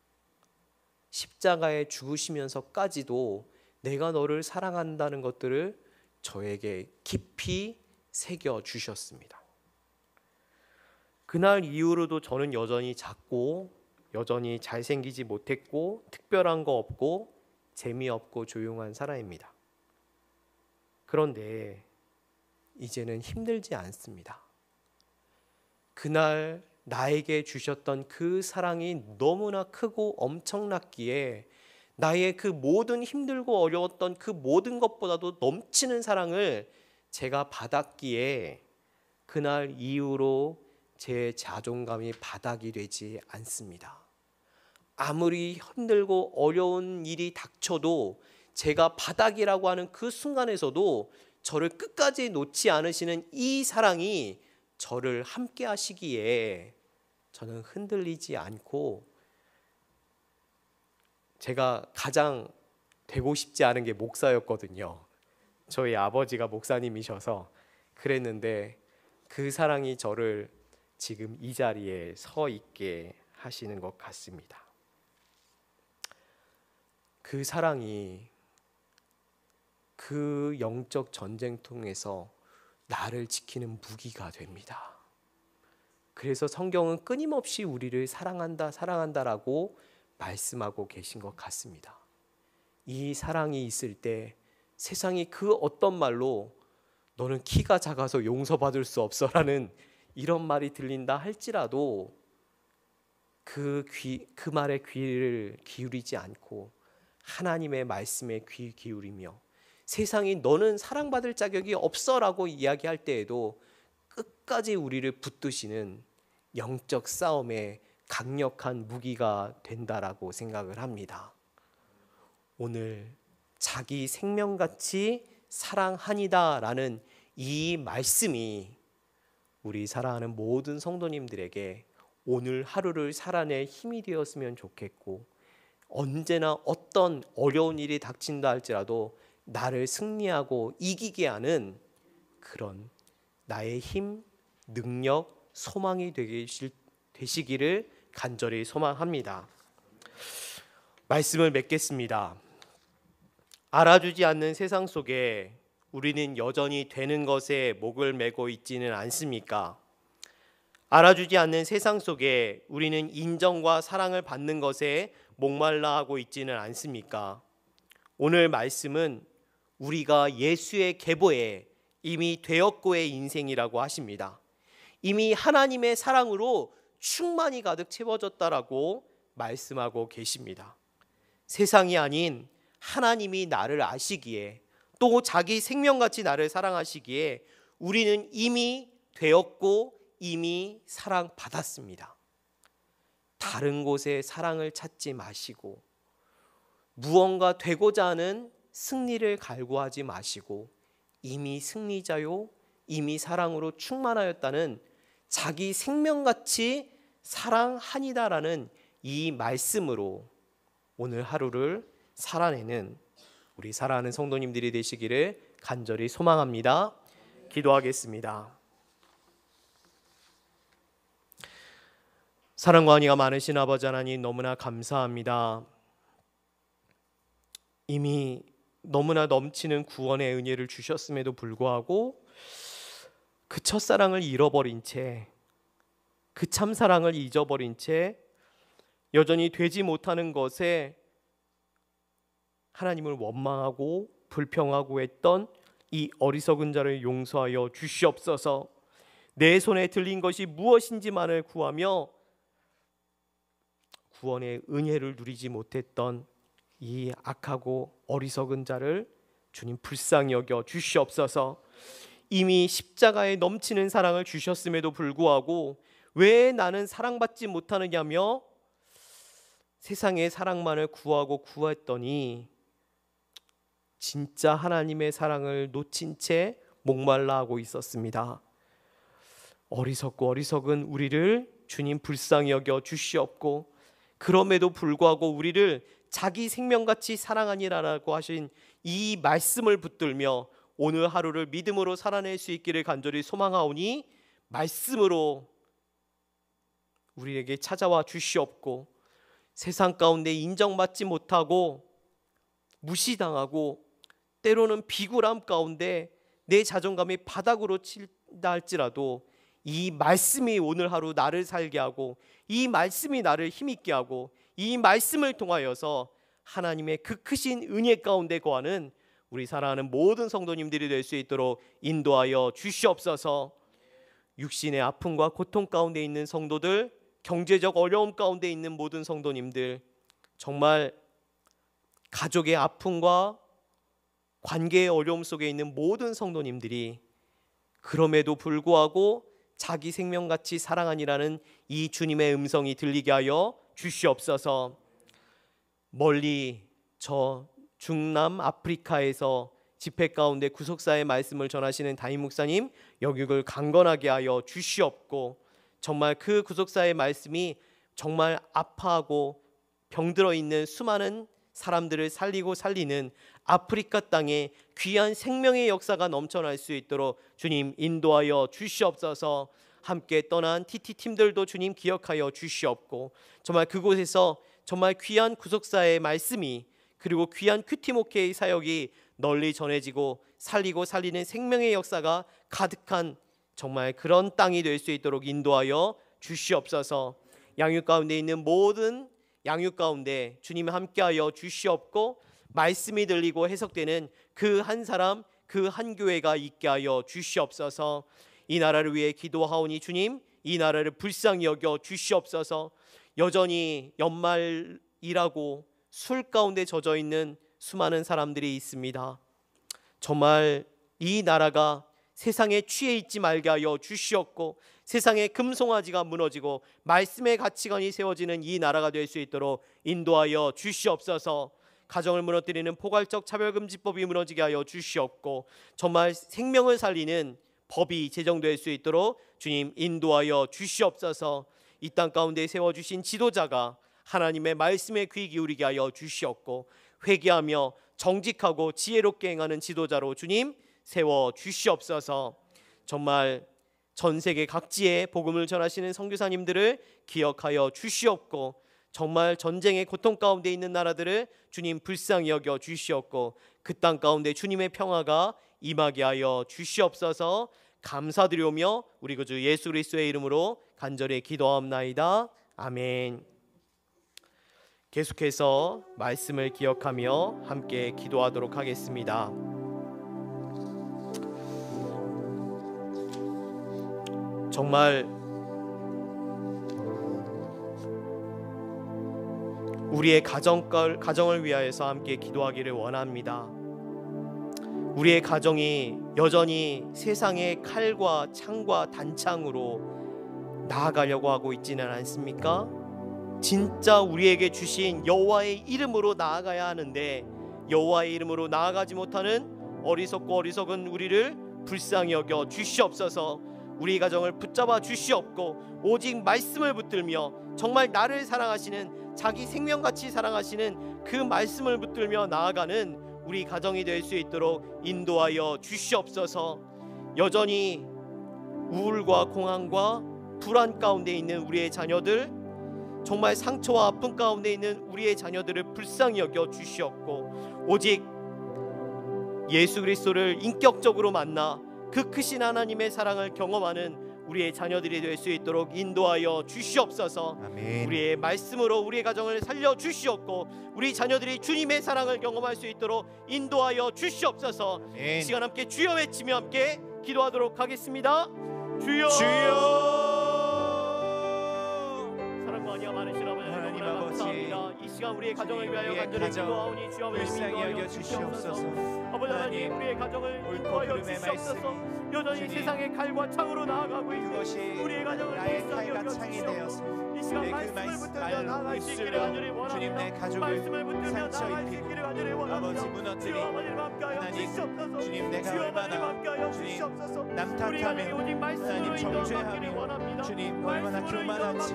Speaker 1: 십자가에 죽으시면서까지도 내가 너를 사랑한다는 것들을 저에게 깊이 새겨주셨습니다. 그날 이후로도 저는 여전히 작고 여전히 잘생기지 못했고 특별한 거 없고 재미없고 조용한 사람입니다. 그런데 이제는 힘들지 않습니다. 그날 나에게 주셨던 그 사랑이 너무나 크고 엄청났기에 나의 그 모든 힘들고 어려웠던 그 모든 것보다도 넘치는 사랑을 제가 받았기에 그날 이후로 제 자존감이 바닥이 되지 않습니다. 아무리 힘들고 어려운 일이 닥쳐도 제가 바닥이라고 하는 그 순간에서도 저를 끝까지 놓지 않으시는 이 사랑이 저를 함께 하시기에 저는 흔들리지 않고, 제가 가장 되고 싶지 않은 게 목사였거든요. 저희 아버지가 목사님이셔서 그랬는데 그 사랑이 저를 지금 이 자리에 서 있게 하시는 것 같습니다. 그 사랑이 그 영적 전쟁통에서 나를 지키는 무기가 됩니다. 그래서 성경은 끊임없이 우리를 사랑한다, 사랑한다라고 말씀하고 계신 것 같습니다. 이 사랑이 있을 때 세상이 그 어떤 말로 너는 키가 작아서 용서받을 수 없어라는 이런 말이 들린다 할지라도 그 말에 귀를 기울이지 않고 하나님의 말씀에 귀 기울이며 세상이 너는 사랑받을 자격이 없어라고 이야기할 때에도 끝까지 우리를 붙드시는 영적 싸움의 강력한 무기가 된다라고 생각을 합니다. 오늘 자기 생명같이 사랑하니다라는 이 말씀이 우리 사랑하는 모든 성도님들에게 오늘 하루를 살아낼 힘이 되었으면 좋겠고, 언제나 어떤 어려운 일이 닥친다 할지라도 나를 승리하고 이기게 하는 그런 나의 힘, 능력, 소망이 되시기를 간절히 소망합니다. 말씀을 맺겠습니다. 알아주지 않는 세상 속에 우리는 여전히 되는 것에 목을 메고 있지는 않습니까? 알아주지 않는 세상 속에 우리는 인정과 사랑을 받는 것에 목말라 하고 있지는 않습니까? 오늘 말씀은 우리가 예수의 계보에 이미 되었고의 인생이라고 하십니다. 이미 하나님의 사랑으로 충만히 가득 채워졌다라고 말씀하고 계십니다. 세상이 아닌 하나님이 나를 아시기에, 또 자기 생명같이 나를 사랑하시기에 우리는 이미 되었고 이미 사랑받았습니다. 다른 곳에 사랑을 찾지 마시고 무언가 되고자 하는 승리를 갈구하지 마시고 이미 승리자요 이미 사랑으로 충만하였다는 자기 생명같이 사랑하니다라는 이 말씀으로 오늘 하루를 살아내는 우리 사랑하는 성도님들이 되시기를 간절히 소망합니다. 기도하겠습니다. 사랑과 은혜가 많으신 아버지 하나님, 너무나 감사합니다. 이미 너무나 넘치는 구원의 은혜를 주셨음에도 불구하고 그 첫사랑을 잃어버린 채, 그 참사랑을 잊어버린 채 여전히 되지 못하는 것에 하나님을 원망하고 불평하고 했던 이 어리석은 자를 용서하여 주시옵소서. 내 손에 들린 것이 무엇인지만을 구하며 구원의 은혜를 누리지 못했던 이 악하고 어리석은 자를 주님 불쌍히 여겨 주시옵소서. 이미 십자가에 넘치는 사랑을 주셨음에도 불구하고 왜 나는 사랑받지 못하느냐며 세상의 사랑만을 구하고 구했더니 진짜 하나님의 사랑을 놓친 채 목말라 하고 있었습니다. 어리석고 어리석은 우리를 주님 불쌍히 여겨 주시옵고, 그럼에도 불구하고 우리를 자기 생명같이 사랑하니라라고 하신 이 말씀을 붙들며 오늘 하루를 믿음으로 살아낼 수 있기를 간절히 소망하오니 말씀으로 우리에게 찾아와 주시옵고, 세상 가운데 인정받지 못하고 무시당하고 때로는 비굴함 가운데 내 자존감이 바닥으로 친다 할지라도 이 말씀이 오늘 하루 나를 살게 하고, 이 말씀이 나를 힘있게 하고, 이 말씀을 통하여서 하나님의 그 크신 은혜 가운데 거하는 우리 사랑하는 모든 성도님들이 될 수 있도록 인도하여 주시옵소서. 육신의 아픔과 고통 가운데 있는 성도들, 경제적 어려움 가운데 있는 모든 성도님들, 정말 가족의 아픔과 관계의 어려움 속에 있는 모든 성도님들이 그럼에도 불구하고 자기 생명같이 사랑하니라는 이 주님의 음성이 들리게 하여 주시옵소서. 멀리 저 중남 아프리카에서 집회 가운데 구속사의 말씀을 전하시는 담임 목사님 영육을 강건하게 하여 주시옵고, 정말 그 구속사의 말씀이 정말 아파하고 병들어 있는 수많은 사람들을 살리고 살리는 아프리카 땅에 귀한 생명의 역사가 넘쳐날 수 있도록 주님 인도하여 주시옵소서. 함께 떠난 TT팀들도 주님 기억하여 주시옵고, 정말 그곳에서 정말 귀한 구속사의 말씀이, 그리고 귀한 큐티모케의 사역이 널리 전해지고 살리고 살리는 생명의 역사가 가득한 정말 그런 땅이 될 수 있도록 인도하여 주시옵소서. 양육 가운데 있는 모든 양육 가운데 주님 함께하여 주시옵고, 말씀이 들리고 해석되는 그 한 사람, 그 한 교회가 있게 하여 주시옵소서. 이 나라를 위해 기도하오니 주님 이 나라를 불쌍히 여겨 주시옵소서. 여전히 연말이라고 술 가운데 젖어 있는 수많은 사람들이 있습니다. 정말 이 나라가 세상에 취해 있지 말게 하여 주시옵고, 세상의 금송아지가 무너지고 말씀의 가치관이 세워지는 이 나라가 될 수 있도록 인도하여 주시옵소서. 가정을 무너뜨리는 포괄적 차별금지법이 무너지게 하여 주시옵고, 정말 생명을 살리는 법이 제정될 수 있도록 주님 인도하여 주시옵소서. 이 땅 가운데 세워주신 지도자가 하나님의 말씀에 귀 기울이게 하여 주시옵고, 회개하며 정직하고 지혜롭게 행하는 지도자로 주님 세워 주시옵소서. 정말 전 세계 각지에 복음을 전하시는 선교사님들을 기억하여 주시옵고, 정말 전쟁의 고통 가운데 있는 나라들을 주님 불쌍히 여겨 주시옵고, 그 땅 가운데 주님의 평화가 임하게 하여 주시옵소서. 감사드리오며 우리 구주 예수 그리스도의 이름으로 간절히 기도하옵나이다. 아멘. 계속해서 말씀을 기억하며 함께 기도하도록 하겠습니다. 정말 우리의 가정을 위하여서 함께 기도하기를 원합니다. 우리의 가정이 여전히 세상의 칼과 창과 단창으로 나아가려고 하고 있지는 않습니까? 진짜 우리에게 주신 여호와의 이름으로 나아가야 하는데, 여호와의 이름으로 나아가지 못하는 어리석고 어리석은 우리를 불쌍히 여겨 주시옵소서. 우리 가정을 붙잡아 주시옵고, 오직 말씀을 붙들며 정말 나를 사랑하시는, 자기 생명같이 사랑하시는 그 말씀을 붙들며 나아가는 우리 가정이 될 수 있도록 인도하여 주시옵소서. 여전히 우울과 공황과 불안 가운데 있는 우리의 자녀들, 정말 상처와 아픔 가운데 있는 우리의 자녀들을 불쌍히 여겨 주시옵고, 오직 예수 그리스도를 인격적으로 만나 그 크신 하나님의 사랑을 경험하는 우리의 자녀들이 될 수 있도록 인도하여 주시옵소서. 아멘. 우리의 말씀으로 우리의 가정을 살려 주시옵고, 우리 자녀들이 주님의 사랑을 경험할 수 있도록 인도하여 주시옵소서. 아멘. 이 시간 함께 주여 외치며 함께 기도하도록 하겠습니다. 주여, 주여. 사랑과 은혜가 많으신 아버지 하나님 감사합니다. 이 시간 우리의 가정을 위하여 간절히 기도하오니 주여 불쌍히 여겨 주시옵소서. 아버지 하나님, 우리의 가정을 인도하여 주시옵소서. 여전히 세상의 칼과 창으로 나아가고 있는 우리의 가정을 불쌍히 여겨 주시옵소서. 이 시간 말씀을 붙들며 나아갈 수 있기를 간절히 원합니다. 말씀을 붙들며 나아갈 수 있기를 간절히 원합니다. 주여 아버지를 함께하여 주시옵소서.
Speaker 2: 주님, 내가 얼마나 주님 남탓하며
Speaker 1: 오직 말씀으로 인도하기를 원합니다.
Speaker 2: 주님 얼마나 교만한지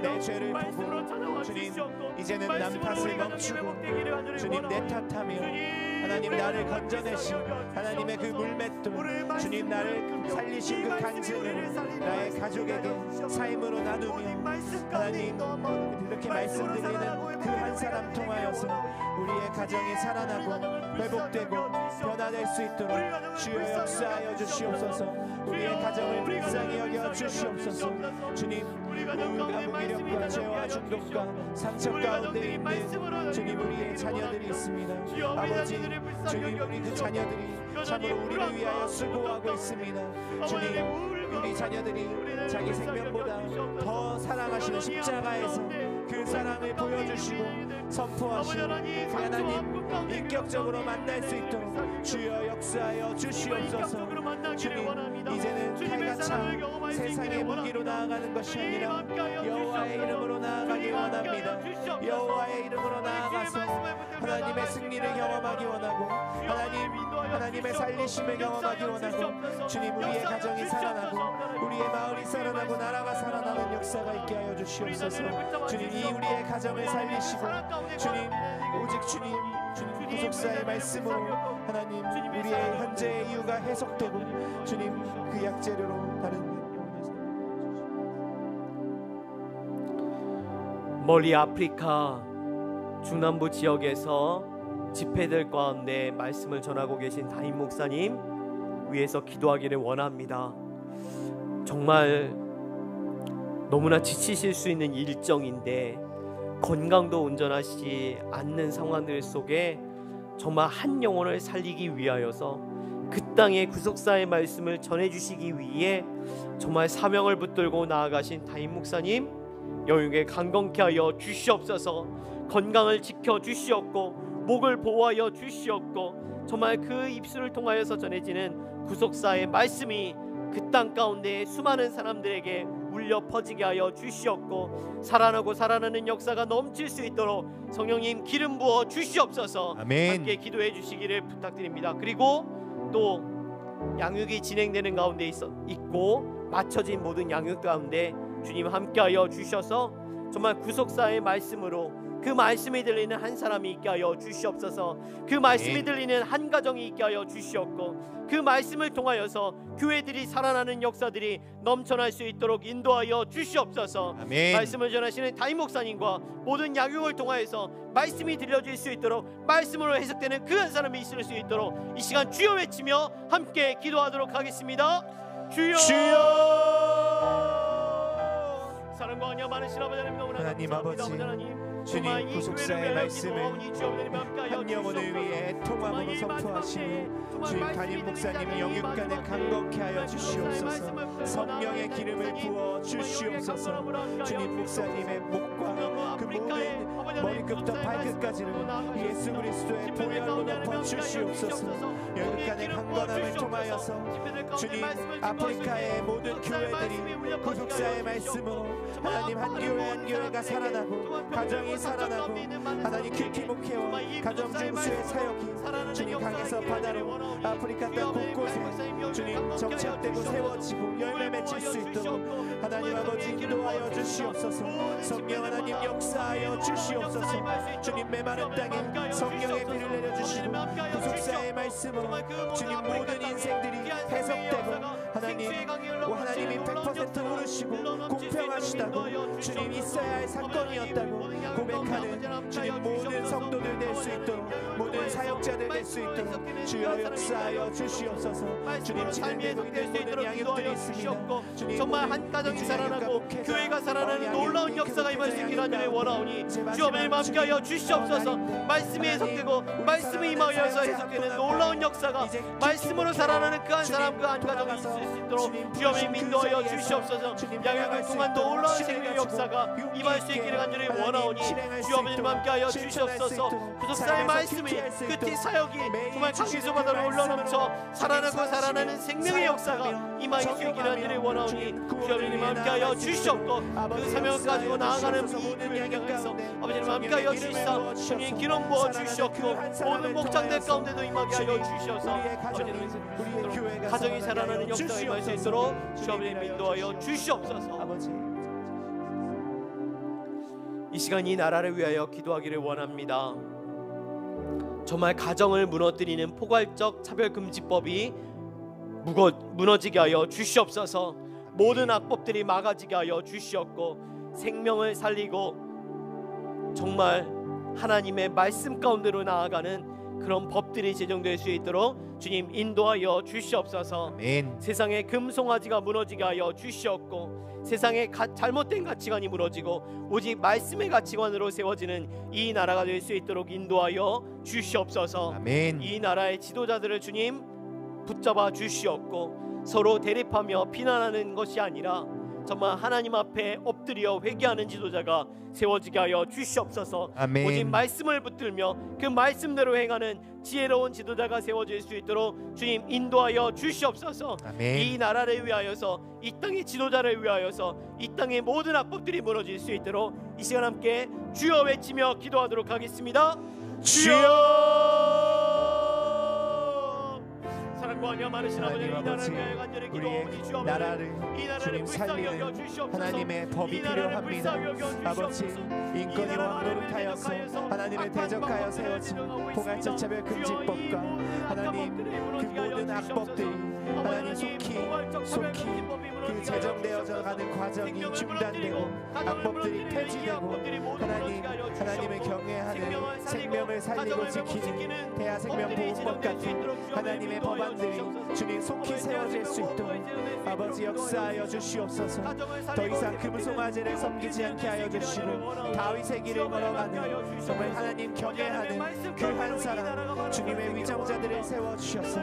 Speaker 2: 내 죄를 보고 주님 이제는 남 탓을 멈추고 주님 내 탓하며
Speaker 3: 하나님 나를 건져내신 하나님의 그 물맷돌 주님 나를 살리신 그 간증을 나의 가족에게 삶으로 나누며 하나님 이렇게 말씀드리는 그 한 사람 통하여서 우리의 가정이 살아나고 회복되고 변화될 수 있도록 주여 역사하여 주시옵소서. 우리의 가정을 불쌍히 여겨 주시옵소서. 주님 우울과 무기력과 죄와 중독과 상처 가운데 있는 주님 우리의 자녀들이 있습니다. 아버지 주님 우리 그 자녀들이 참으로 우리를 위하여 수고하고 있습니다. 주님 우리 자녀들이 자기 생명보다 더 사랑하시는 십자가에서 그 사랑을 보여주시고 선포하시고 하나님 인격적으로 만날 수 있도록 주여 역사하여 주시옵소서. 주님 이제는 칼과 창 세상의 무기로 나아가는 것이 아니라 여호와의 이름으로 나아가기 원합니다. 여호와의 이름으로 나아가서 하나님의 승리를 경험하기 원하고 하나님의 살리심을 경험하기 원하고 주님 우리의 가정이 살아나고 우리의 마을이 살아나고 나라가 살아나는 역사가 있게 하여 주시옵소서. 주님 이 우리의 가정을 살리시고 주님 오직 주님 구속사의 말씀으로 하나님 우리의 현재의 이유가 해석되고 주님 그 약재료로 다른
Speaker 1: 멀리 아프리카 중남부 지역에서 집회들 가운데 말씀을 전하고 계신 다임 목사님 위해서 기도하기를 원합니다. 정말 너무나 지치실 수 있는 일정인데 건강도 온전하지 않는 상황들 속에 정말 한 영혼을 살리기 위하여서 그 땅의 구속사의 말씀을 전해주시기 위해 정말 사명을 붙들고 나아가신 다임 목사님 영육에 강건케 하여 주시옵소서. 건강을 지켜 주시옵고 목을 보호하여 주시옵고 정말 그 입술을 통하여서 전해지는 구속사의 말씀이 그 땅 가운데 수많은 사람들에게 울려 퍼지게 하여 주시옵고 살아나는 역사가 넘칠 수 있도록 성령님 기름 부어 주시옵소서.
Speaker 3: 아멘.
Speaker 1: 함께 기도해 주시기를 부탁드립니다. 그리고 또 양육이 진행되는 가운데 있고 맞춰진 모든 양육 가운데 주님 함께하여 주셔서 정말 구속사의 말씀으로 그 말씀이 들리는 한 사람이 있게 하여 주시옵소서. 그 말씀이 들리는 한 가정이 있게 하여 주시옵고 그 말씀을 통하여서 교회들이 살아나는 역사들이 넘쳐날 수 있도록 인도하여 주시옵소서.
Speaker 3: 아멘.
Speaker 1: 말씀을 전하시는 다임 목사님과 모든 양육을 통하여서 말씀이 들려질 수 있도록 말씀으로 해석되는 그 한 사람이 있을 수 있도록 이 시간 주여 외치며 함께 기도하도록 하겠습니다. 주여, 사랑과 은혜가 많으신 아버지 하나님 너무나
Speaker 3: 하나님
Speaker 1: 감사합니다.
Speaker 3: 아버지,
Speaker 1: 하나님
Speaker 3: 주님 구속사의 말씀을 한 영혼을 위해 통함으로 선포하시고 주님 담임 목사님 영육간에 강건케 하여 주시옵소서. 성령의 기름을 부어 주시옵소서. 주님 목사님의 목과 그 모든 머리끝부터 발끝까지를 예수 그리스도의 보혈로 덮어 주시옵소서. 영육간의 강건함을 통하여서 주님 아프리카의 모든 교회들이 구속사의 말씀으로 하나님 한 교회 한 교회가 살아나고 가정이 살아나고 하나님 큐티 목회와 가정 중수의 사역이 주님 강에서 바다로 아프리카 땅 곳곳에 주님 정착되고 세워지고 열매 맺힐 수 있도록 하나님 아버지 인도하여 주시옵소서. 성령 하나님 역사하여 주시옵소서. 주님 메마른 땅에 성령의 비를 내려주시고 구속사의 말씀으로 주님 모든 인생들이 해석되고 하나님이 100% 오르시고 공평하시다고 주님 있어야 할 사건이었다고 고백하는 주님 모든 성도들 될 수 있도록 모든 사역자들 될 수 있도록 주여 역사하여 주시옵소서. 주님 진행되고 있는 모든 양육들이 있습니다.
Speaker 1: 정말 한 가정이 살아나고 교회가 살아나는 놀라운 역사가 임할 수 있기를 간절히 원하오니 주여 매일 함께하여 주시옵소서. 말씀이 해석되고 말씀이 임하여서 해석되는 놀라운 역사가 말씀으로 살아나는 그 한 사람 그 한 가정이 있을 수 있도록 주여 매일 인도하여 주시옵소서. 양육을 통한 놀라운 생명 역사가 임할 수 있기를 간절히 원하오니 주여 매일 함께하여 주시옵소서. 구속사의 말씀이 그 사역이 정말 강기소 바다로 올라넘쳐 살아나는 생명의 역사가 임할 수 있기를 간절히 원하오니 주여 매일 함께하여 주시옵고 그 사명을 가지고 나아가는 이 교회에서 아버지님 함께하여 주시사 주님 기름 부어 주시옵고 모든 목장들 가운데도 임하게 하여 주시옵소서. 아버지님 가정이 살아나는 역사가 임할 수 있도록 주님 인도하여 주시옵소서. 이 시간 이 나라를 위하여 기도하기를 원합니다. 정말 가정을 무너뜨리는 포괄적 차별금지법이 무너지게 하여 주시옵소서. 모든 악법들이 막아지게 하여 주시옵고 생명을 살리고 정말 하나님의 말씀 가운데로 나아가는 그런 법들이 제정될 수 있도록 주님 인도하여 주시옵소서.
Speaker 3: 아멘.
Speaker 1: 세상의 금송아지가 무너지게 하여 주시옵고 세상의 잘못된 가치관이 무너지고 오직 말씀의 가치관으로 세워지는 이 나라가 될 수 있도록 인도하여 주시옵소서.
Speaker 3: 아멘.
Speaker 1: 이 나라의 지도자들을 주님 붙잡아 주시옵고 서로 대립하며 비난하는 것이 아니라 정말 하나님 앞에 엎드려 회개하는 지도자가 세워지게 하여 주시옵소서.
Speaker 3: 아멘.
Speaker 1: 오직 말씀을 붙들며 그 말씀대로 행하는 지혜로운 지도자가 세워질 수 있도록 주님 인도하여 주시옵소서.
Speaker 3: 아멘.
Speaker 1: 이 나라를 위하여서 이 땅의 지도자를 위하여서 이 땅의 모든 악법들이 무너질 수 있도록 이 시간 함께 주여 외치며 기도하도록 하겠습니다. 주여! 사랑과 은혜가 많으신 아버지, 이 나라를 위하여 간절히 기도하오니 주여
Speaker 3: 나라를
Speaker 1: 이 나라를
Speaker 3: 주님
Speaker 1: 불쌍히 여겨
Speaker 3: 살리는
Speaker 1: 주시옵소서.
Speaker 3: 하나님의 법이
Speaker 1: 이 나라를
Speaker 3: 필요합니다.
Speaker 1: 불쌍히 여겨
Speaker 3: 아버지
Speaker 1: 주시옵소서.
Speaker 3: 인권이 왕노릇하여서 하나님을 대적하여 세워진 포괄적 차별금지법과 하나님 그 모든 악법들이 하나님 속히 그 제정되어져 가는 과정이 중단되고 악법들이 폐지되고 하나님을 경외하는 생명을 살리고 지키는 대하생명보호법 같은 하나님의 법안들이 주님 속히 세워질 수 있도록 아버지 역사하여 주시옵소서. 더 이상 금송아지를 섬기지 않게 하여 주시고 다윗의 길을 걸어가는 정말 하나님 경외하는 그 한 사람 주님의 위정자들을 세워주셔서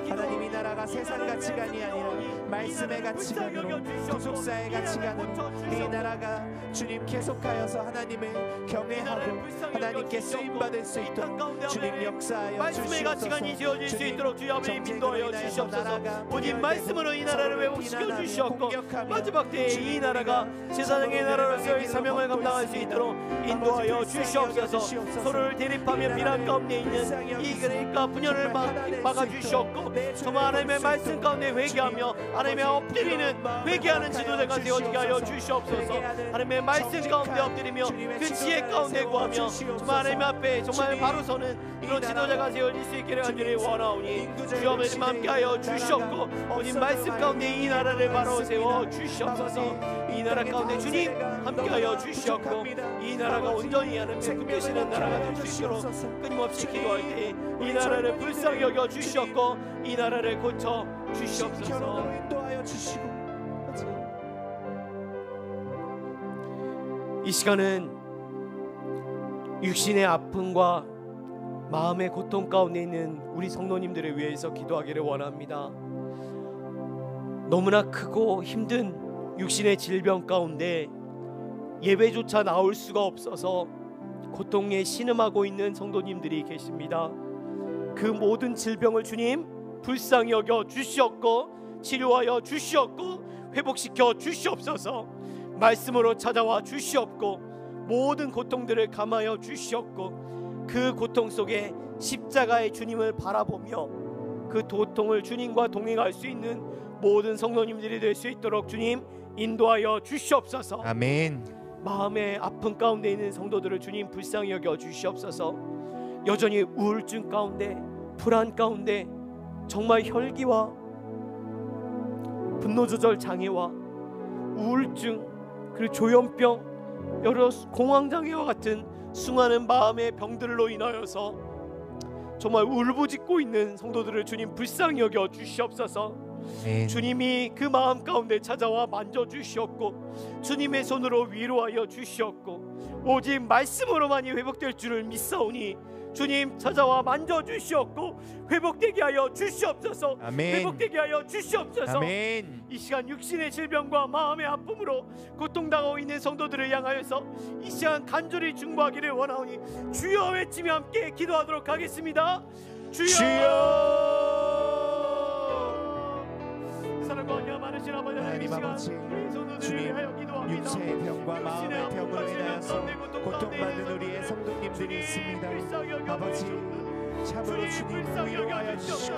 Speaker 3: 하나님 이 나라가 세상 가치관이 아니라 말씀의 가치관으로 구속사의 가치관으로 이 나라가 주님 계속하여서 하나님을 경외하고 하나님께 쓰임받을 수 있도록 주님 역사하여
Speaker 1: 말씀의 가치관이 지어질 수 있도록 주여 아버지 인도하여 주시옵소서. 오직 말씀으로 이 나라를 회복시켜 주시옵고 마지막 때에 이 나라가 제사장의 나라로서의 사명을 감당할 수 있도록 인도하여 주시옵소서. 서로를 대립하며 비난 가운데 있는 이 그러니까 분열을 막아주시옵고 정말 하나님의 말씀 가운데 회개하며 하나님의 엎드리는 회개하는 지도자가 되어지게 하여 주시옵소서. 하나님의 말씀 가운데 엎드리며 그 지혜 가운데 구하며 정말 하나님 앞에 정말 바로 서는 이런 지도자가 되어질 수 있기를 간절히 원하오니 주여 아버지 함께하여 주시옵고 오직 말씀 가운데 이 나라를 바로 세워 주시옵소서. 이 나라 가운데 주님 함께하여 주시옵고 이 나라가 온전히 하나님의 꿈꾸시는 나라가 될 수 있도록 끊임없이 기도할 때 이 나라를 불쌍히 여겨 주시옵고 이 나라를 고쳐 주시옵소서. 이 시간은 육신의 아픔과 마음의 고통 가운데 있는 우리 성도님들을 위해서 기도하기를 원합니다. 너무나 크고 힘든 육신의 질병 가운데 예배조차 나올 수가 없어서 고통에 신음하고 있는 성도님들이 계십니다. 그 모든 질병을 주님 불쌍히 여겨 주시옵고 치료하여 주시옵고 회복시켜 주시옵소서. 말씀으로 찾아와 주시옵고 모든 고통들을 감하여 주시옵고 그 고통 속에 십자가의 주님을 바라보며 그 고통을 주님과 동행할 수 있는 모든 성도님들이 될 수 있도록 주님 인도하여 주시옵소서.
Speaker 3: 아멘.
Speaker 1: 마음의 아픔 가운데 있는 성도들을 주님 불쌍히 여겨 주시옵소서. 여전히 우울증 가운데 불안 가운데 정말 혈기와 분노 조절 장애와 우울증 그리고 조현병 여러 공황 장애와 같은 수많은 마음의 병들로 인하여서 정말 울부짖고 있는 성도들을 주님 불쌍히 여겨 주시옵소서. 주님이 그 마음 가운데 찾아와 만져주시옵고 주님의 손으로 위로하여 주시옵고 오직 말씀으로만이 회복될 줄을 믿사오니 주님 찾아와 만져주시옵고 회복되게 하여 주시옵소서.
Speaker 3: 아멘.
Speaker 1: 회복되게 하여 주시옵소서.
Speaker 3: 아멘.
Speaker 1: 이 시간 육신의 질병과 마음의 아픔으로 고통당하고 있는 성도들을 향하여서 이 시간 간절히 중보하기를 원하오니 주여 외치며 함께 기도하도록 하겠습니다. 주여. 사랑과 은혜가 많으신 아버지 하나님, 이 시간 우리 성도들을 위하여 기도합니다.
Speaker 3: 육체의 병과 마음의 병으로 인하여서 고통받는 우리의 성도님들이 있습니다. 아버지 참으로 주님 위로하여 주시고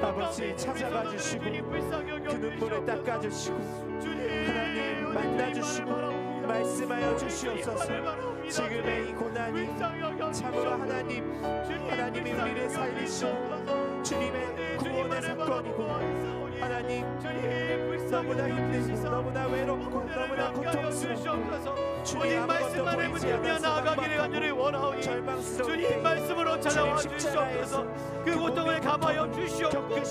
Speaker 3: 아버지 찾아가 주시고 그 눈물을 닦아주시고 하나님 만나주시고 말씀하여 주시옵소서. 지금의 이 고난이 참으로 하나님이 우리를 살리신 주님의 구원의 사건이고, 하나님 너무나 힘들고 너무나 외롭고 너무나 고통스럽고 주님
Speaker 2: 말씀만을 붙들며 나아가기를 간절히 원하오니 주님 말씀으로 찾아와 주시옵소서. 그 고통을 감하여 주시옵고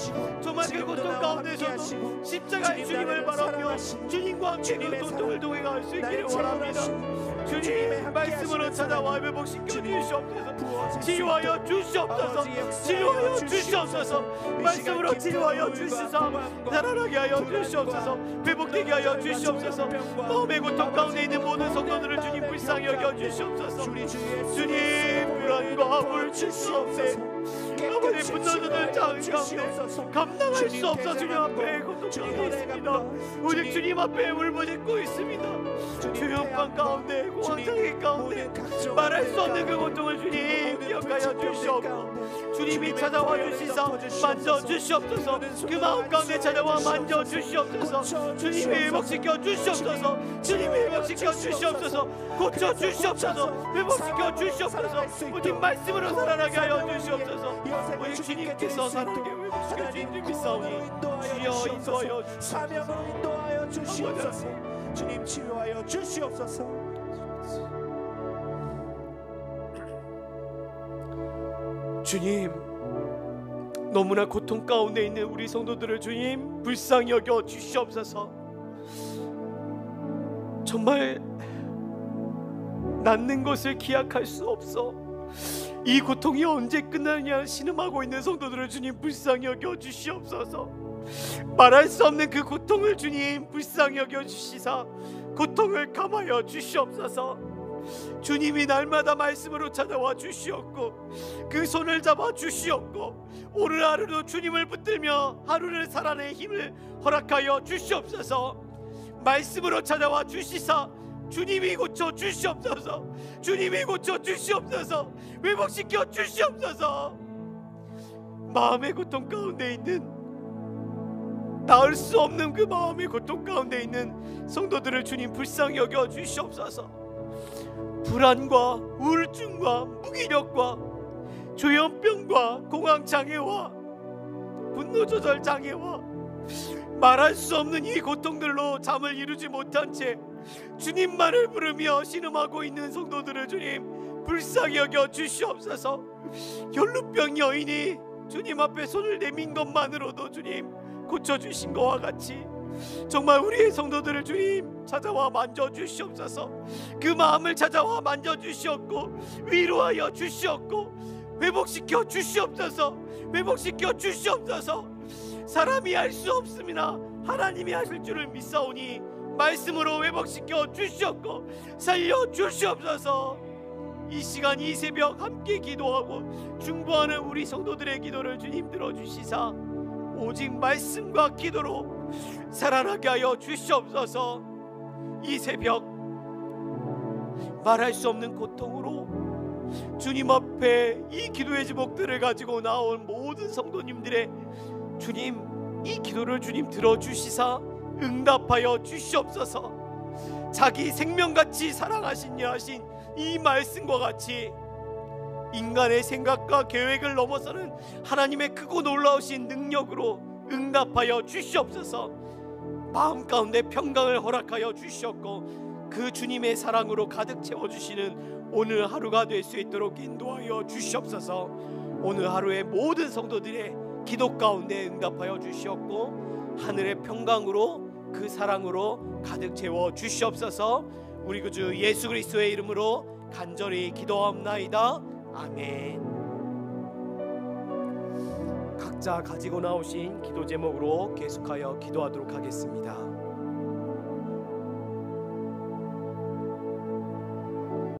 Speaker 2: 정말 그 고통 가운데서도 십자가의 주님을 바라며 주님과 함께 그 고통을 동행할 수 있기를 원합니다. 주님 말씀으로 찾아와 회복시켜 주시옵소서. 치유하여 주시옵소서. 치유하여 주시옵소서. 말씀으로 치유하여 주시사 살아나게 하여 주시옵소서. 회복되게 하여 주시옵소서. 마음의 고통 가운데 있는 모든 성도들을 주님 불쌍히 여겨 주시옵소서. 주님 불안과 물칠 수 없네 아버지 분노들 장은 가운데 감당할 수 없어 주님 앞에 고통하고 있습니다. 오직 주님 앞에 울부짖고 있습니다. 주연방 가운데 공황장애 가운데 말할 수 없는 그 고통을 주님 기억하여 주시옵고 주님이 찾아와 주시사 만져 주시옵소서. 그 마음 가운데 찾아와 만져 주시옵소서. 주님이 회복시켜 주시옵소서. 주님이 회복시켜 주시옵소서. 고쳐 주시옵소서. 회복시켜 주시옵소서. 오직 말씀으로 살아나게 하여 주시옵소서. 오직 주님께서 살아나게 회복시켜 주님 믿사오니 주여 인도하여
Speaker 3: 사명으로 인도하여 주시옵소서. 주님 치유하여 주시옵소서.
Speaker 2: 주님 너무나 고통 가운데 있는 우리 성도들을 주님 불쌍히 여겨 주시옵소서. 정말 낫는 것을 기약할 수 없어 이 고통이 언제 끝나냐 신음하고 있는 성도들을 주님 불쌍히 여겨 주시옵소서. 말할 수 없는 그 고통을 주님 불쌍히 여겨 주시사 고통을 감하여 주시옵소서. 주님이 날마다 말씀으로 찾아와 주시옵고 그 손을 잡아 주시옵고 오늘 하루도 주님을 붙들며 하루를 살아낼 힘을 허락하여 주시옵소서. 말씀으로 찾아와 주시사 주님이 고쳐 주시옵소서. 주님이 고쳐 주시옵소서. 회복시켜 주시옵소서. 마음의 고통 가운데 있는 나을 수 없는 그 마음의 고통 가운데 있는 성도들을 주님 불쌍히 여겨 주시옵소서. 불안과 우울증과 무기력과 조현병과 공황장애와 분노조절 장애와 말할 수 없는 이 고통들로 잠을 이루지 못한 채 주님만을 부르며 신음하고 있는 성도들을 주님 불쌍히 여겨 주시옵소서. 혈루병 여인이 주님 앞에 손을 내민 것만으로도 주님 고쳐주신 것과 같이 정말 우리의 성도들을 주님 찾아와 만져주시옵소서. 그 마음을 찾아와 만져주시옵고 위로하여 주시옵고 회복시켜 주시옵소서. 회복시켜 주시옵소서. 사람이 할 수 없습니다. 하나님이 하실 줄을 믿사오니 말씀으로 회복시켜 주시옵고 살려 주시옵소서. 이 시간 이 새벽 함께 기도하고 중보하는 우리 성도들의 기도를 주님 들어주시사 오직 말씀과 기도로 살아나게 하여 주시옵소서. 이 새벽 말할 수 없는 고통으로 주님 앞에 이 기도의 제목들을 가지고 나온 모든 성도님들의 주님 이 기도를 주님 들어주시사 응답하여 주시옵소서. 자기 생명같이 사랑하신 여하신 이 말씀과 같이 인간의 생각과 계획을 넘어서는 하나님의 크고 놀라우신 능력으로 응답하여 주시옵소서. 마음 가운데 평강을 허락하여 주시옵고 그 주님의 사랑으로 가득 채워주시는 오늘 하루가 될 수 있도록 인도하여 주시옵소서. 오늘 하루의 모든 성도들의 기도 가운데 응답하여 주시옵고 하늘의 평강으로 그 사랑으로 가득 채워 주시옵소서. 우리 구주 예수 그리스도의 이름으로 간절히 기도합나이다. 아멘. 각자 가지고 나오신 기도 제목으로 계속하여 기도하도록 하겠습니다.